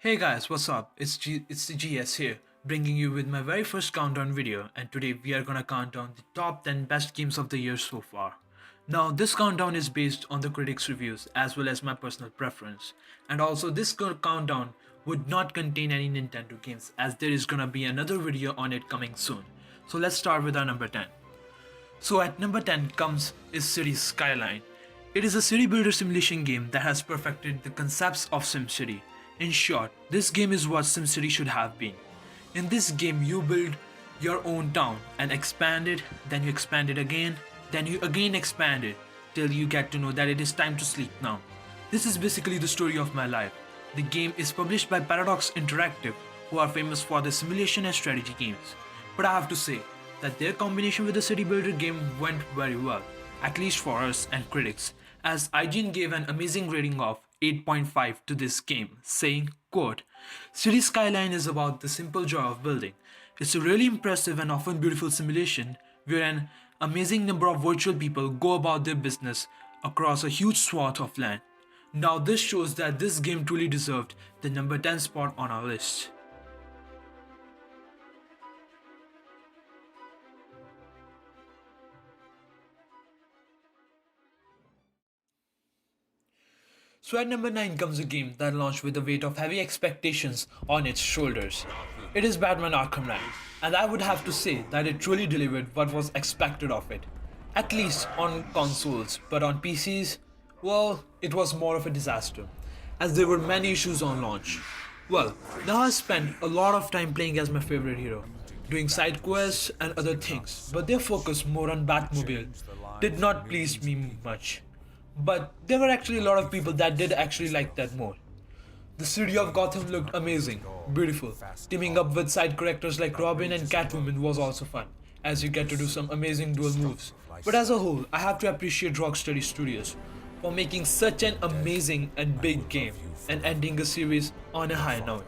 Hey guys, what's up? It's the GS here, bringing you with my very first countdown video, and today we are gonna count down the top 10 best games of the year so far. Now, this countdown is based on the critics' reviews as well as my personal preference, and also this countdown would not contain any Nintendo games as there is gonna be another video on it coming soon. So let's start with our number 10. So at number 10 comes is City Skyline. It is a city builder simulation game that has perfected the concepts of SimCity. In short, this game is what SimCity should have been. In this game you build your own town and expand it, then you expand it again, then you again expand it till you get to know that it is time to sleep now. This is basically the story of my life. The game is published by Paradox Interactive, who are famous for their simulation and strategy games. But I have to say that their combination with the city builder game went very well, at least for us and critics, as IGN gave an amazing rating of 8.5 to this game, saying, quote, City Skyline is about the simple joy of building. It's a really impressive and often beautiful simulation where an amazing number of virtual people go about their business across a huge swath of land. Now this shows that this game truly deserved the number 10 spot on our list. So at number 9 comes a game that launched with the weight of heavy expectations on its shoulders. It is Batman Arkham Knight, and I would have to say that it truly delivered what was expected of it. At least on consoles, but on PCs, well, it was more of a disaster, as there were many issues on launch. Well, now I spent a lot of time playing as my favorite hero, doing side quests and other things, but their focus more on Batmobile did not please me much. But there were actually a lot of people that did actually like that more. The city of Gotham looked amazing, beautiful. Teaming up with side characters like Robin and Catwoman was also fun, as you get to do some amazing dual moves. But as a whole, I have to appreciate Rocksteady Studios for making such an amazing and big game and ending a series on a high note.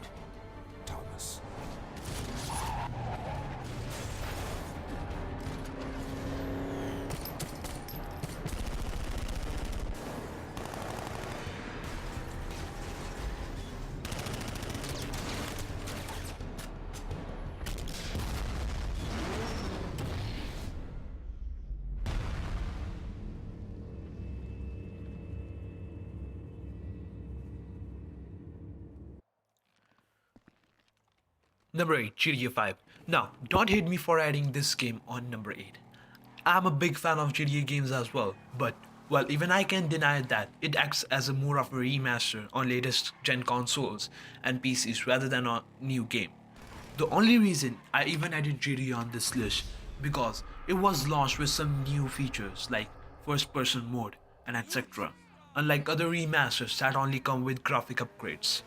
Number 8, GTA 5. Now, don't hate me for adding this game on number 8. I'm a big fan of GTA games as well, but well, even I can deny that it acts as a more of a remaster on latest gen consoles and PCs rather than a new game. The only reason I even added GTA on this list because it was launched with some new features like first person mode and etc. Unlike other remasters that only come with graphic upgrades.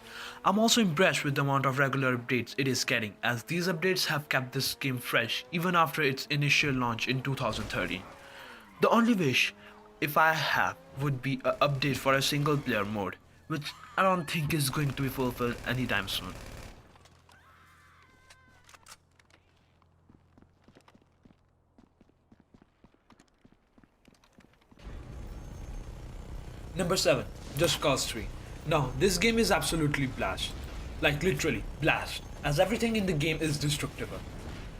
I'm also impressed with the amount of regular updates it is getting, as these updates have kept this game fresh even after its initial launch in 2013. The only wish, if I have, would be an update for a single player mode, which I don't think is going to be fulfilled anytime soon. Number 7, Just Cause 3. Now, this game is absolutely blast. Like literally, blast, as everything in the game is destructible.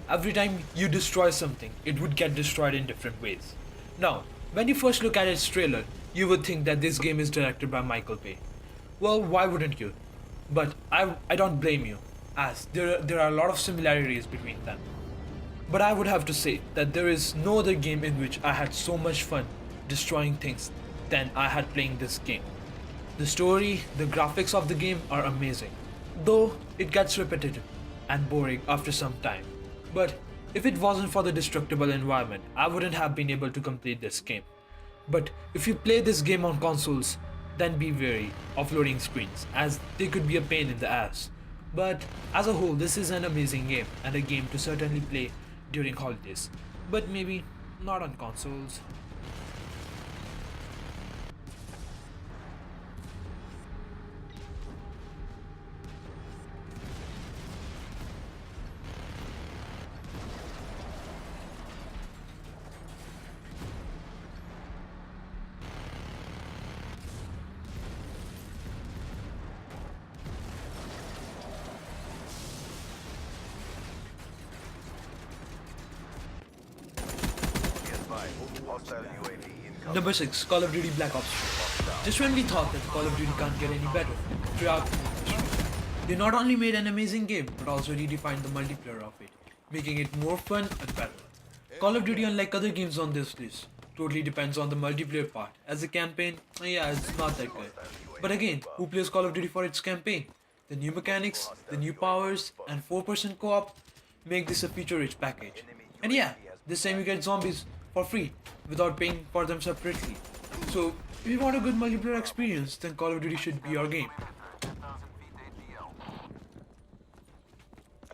Every time you destroy something, it would get destroyed in different ways. Now, when you first look at its trailer, you would think that this game is directed by Michael Bay. Well, why wouldn't you? But I don't blame you, as there are a lot of similarities between them. But I would have to say that there is no other game in which I had so much fun destroying things than I had playing this game. The story, the graphics of the game are amazing, though it gets repetitive and boring after some time. But if it wasn't for the destructible environment, I wouldn't have been able to complete this game. But if you play this game on consoles, then be wary of loading screens, as they could be a pain in the ass. But as a whole, this is an amazing game and a game to certainly play during holidays, but maybe not on consoles. Number 6, Call of Duty Black Ops 3. Just when we thought that Call of Duty can't get any better, throughout the industry, they not only made an amazing game, but also redefined the multiplayer of it, making it more fun and better. Call of Duty, unlike other games on this list, totally depends on the multiplayer part. As a campaign, yeah, it's not that good. But again, who plays Call of Duty for its campaign? The new mechanics, the new powers, and 4% co-op make this a feature-rich package. And yeah, this time you get zombies for free without paying for them separately. So, if you want a good multiplayer experience, then Call of Duty should be your game.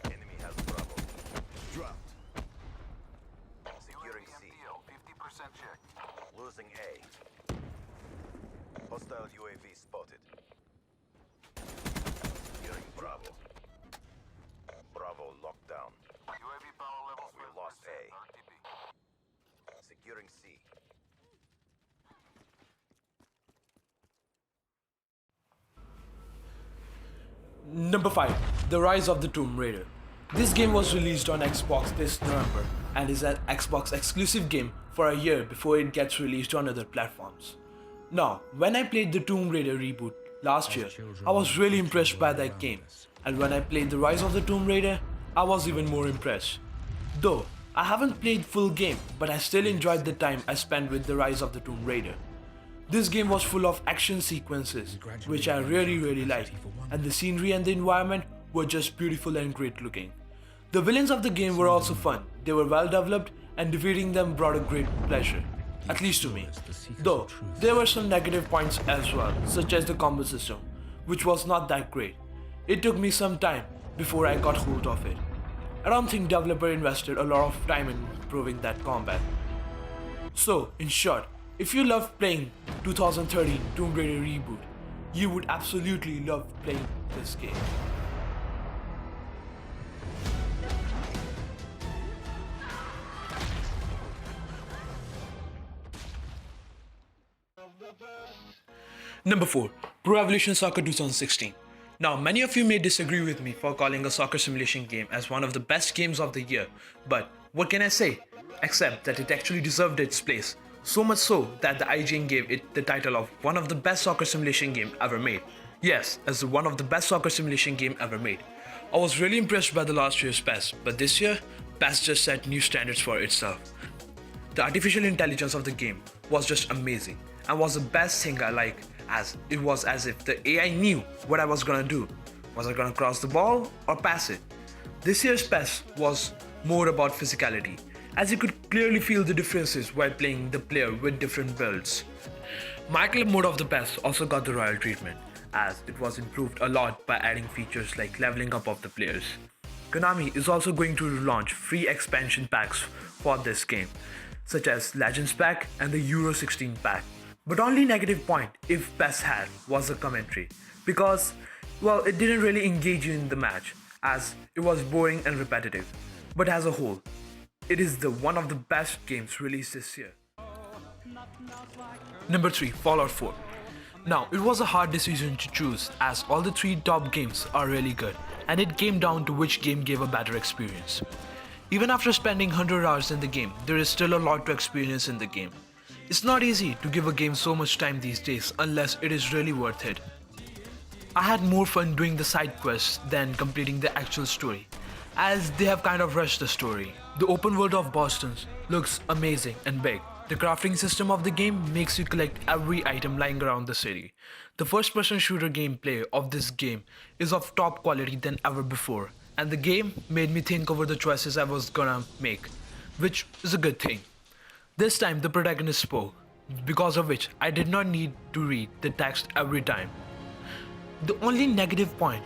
Enemy has Bravo. Dropped. Securing C. 50% check. Losing A. Hostile UAV spotted. Securing Bravo. Bravo locked down. UAV power level. We lost A. Securing C. Number 5, The Rise of the Tomb Raider. This game was released on Xbox this November and is an Xbox exclusive game for a year before it gets released on other platforms. Now, when I played the Tomb Raider reboot last year, I was really impressed by that game, and when I played The Rise of the Tomb Raider, I was even more impressed. Though, I haven't played full game, but I still enjoyed the time I spent with The Rise of the Tomb Raider. This game was full of action sequences, which I really liked, and the scenery and the environment were just beautiful and great looking. The villains of the game were also fun, they were well developed, and defeating them brought a great pleasure, at least to me. Though, there were some negative points as well, such as the combo system, which was not that great. It took me some time before I got hold of it. I don't think developer invested a lot of time in improving that combat. So, in short, if you love playing 2013 Tomb Raider reboot, you would absolutely love playing this game. Number 4, Pro Evolution Soccer 2016. Now, many of you may disagree with me for calling a soccer simulation game as one of the best games of the year, but what can I say? Except that it actually deserved its place. So much so that the IGN gave it the title of one of the best soccer simulation game ever made. Yes, as one of the best soccer simulation game ever made. I was really impressed by the last year's PES, but this year, PES just set new standards for itself. The artificial intelligence of the game was just amazing and was the best thing I like, as it was as if the AI knew what I was gonna do. Was I gonna cross the ball or pass it? This year's PES was more about physicality, as you could clearly feel the differences while playing the player with different builds. My club mode of the PES also got the royal treatment, as it was improved a lot by adding features like leveling up of the players. Konami is also going to launch free expansion packs for this game, such as Legends Pack and the Euro 16 pack. But only negative point if PES had was the commentary, because, well, it didn't really engage you in the match, as it was boring and repetitive. But as a whole, it is one of the best games released this year. Number 3, Fallout 4. Now, it was a hard decision to choose, as all the 3 top games are really good, and it came down to which game gave a better experience. Even after spending 100 hours in the game, there is still a lot to experience in the game. It's not easy to give a game so much time these days unless it is really worth it. I had more fun doing the side quests than completing the actual story, as they have kind of rushed the story. The open world of Boston looks amazing and big. The crafting system of the game makes you collect every item lying around the city. The first-person shooter gameplay of this game is of top quality than ever before, and the game made me think over the choices I was gonna make, which is a good thing. This time the protagonist spoke, because of which I did not need to read the text every time. The only negative point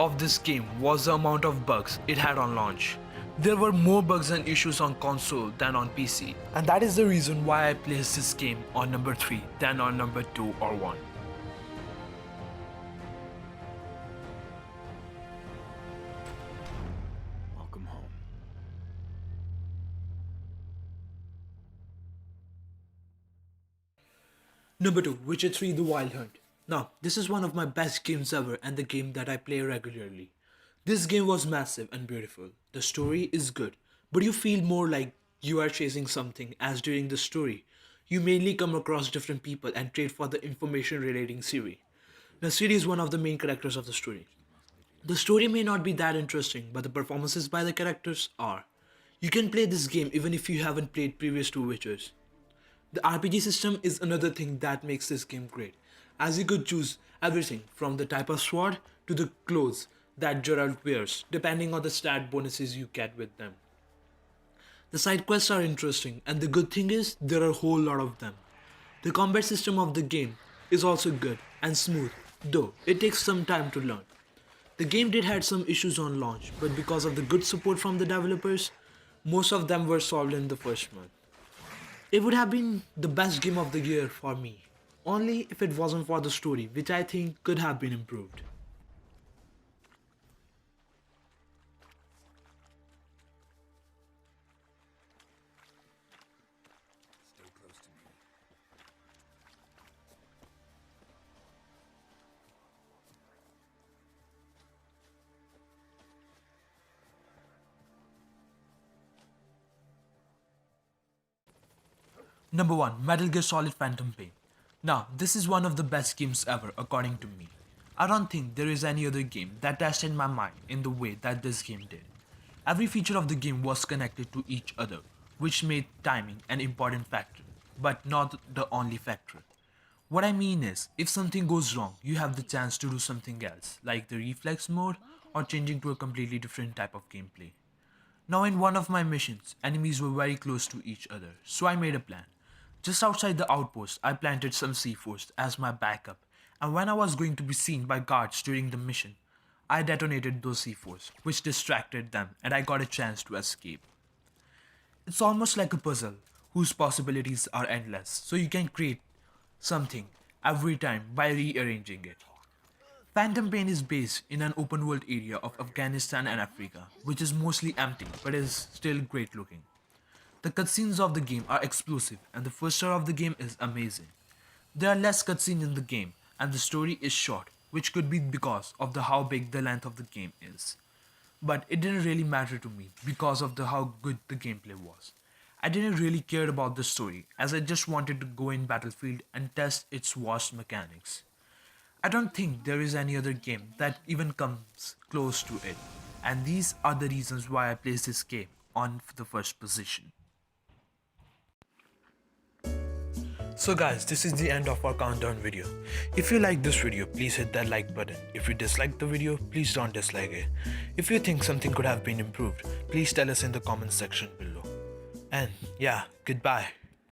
of this game was the amount of bugs it had on launch. There were more bugs and issues on console than on PC, and that is the reason why I placed this game on number 3 than on number 2 or 1. Welcome home. Number 2, Witcher 3 The Wild Hunt. Now, this is one of my best games ever and the game that I play regularly. This game was massive and beautiful. The story is good, but you feel more like you are chasing something, as during the story, You mainly come across different people and trade for the information relating Siri. Now, Siri is one of the main characters of the story. The story may not be that interesting, but the performances by the characters are. You can play this game even if you haven't played previous two Witchers. The RPG system is another thing that makes this game great, as you could choose everything from the type of sword to the clothes that Geralt wears, depending on the stat bonuses you get with them. The side quests are interesting, and the good thing is there are a whole lot of them. The combat system of the game is also good and smooth, though it takes some time to learn. The game did had some issues on launch, but because of the good support from the developers, most of them were solved in the first month. It would have been the best game of the year for me, only if it wasn't for the story, which I think could have been improved. Number 1, Metal Gear Solid Phantom Pain. Now, this is one of the best games ever according to me. I don't think there is any other game that tested my mind in the way that this game did. Every feature of the game was connected to each other, which made timing an important factor, but not the only factor. What I mean is, if something goes wrong, you have the chance to do something else, like the reflex mode or changing to a completely different type of gameplay. Now, in one of my missions, enemies were very close to each other, so I made a plan. Just outside the outpost, I planted some C4s as my backup, and when I was going to be seen by guards during the mission, I detonated those C4s, which distracted them, and I got a chance to escape. It's almost like a puzzle whose possibilities are endless, so you can create something every time by rearranging it. Phantom Pain is based in an open world area of Afghanistan and Africa, which is mostly empty but is still great looking. The cutscenes of the game are explosive and the first hour of the game is amazing. There are less cutscenes in the game and the story is short, which could be because of the how big the length of the game is. But it didn't really matter to me because of the how good the gameplay was. I didn't really care about the story as I just wanted to go in Battlefield and test its vast mechanics. I don't think there is any other game that even comes close to it, and these are the reasons why I place this game on the first position. So guys, this is the end of our countdown video. If you like this video, please hit that like button. If you dislike the video, please don't dislike it. If you think something could have been improved, please tell us in the comments section below. And yeah, goodbye.